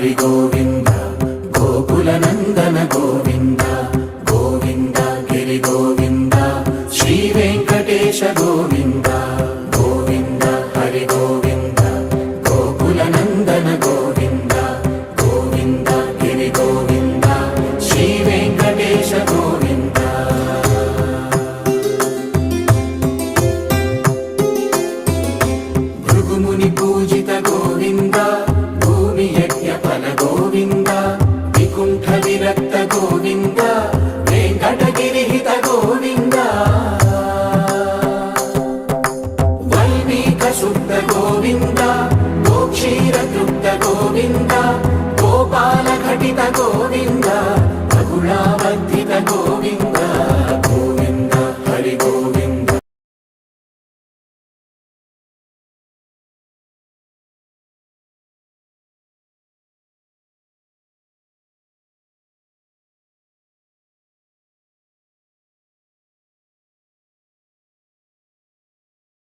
హరి గోవింద గోకుల నందన గోవింద గోవింద గిరి గోవింద శ్రీ వెంకటేశ గోవింద గోవింద హరి గోవింద గోకుల నందన గోవింద గోవింద గిరి గోవింద శ్రీ వెంకటేశ గోవింద భృగుముని పూజిత గోవింద భూమి యజ్ఞ ఫల గోవింద వికుంఠ విరక్త గోవింద వెంకటగిరిహిత గోవింద వైదిక శుద్ధ గోవింద గోక్షీర తృప్త గోవింద గోపాల ఘటిత గోవింద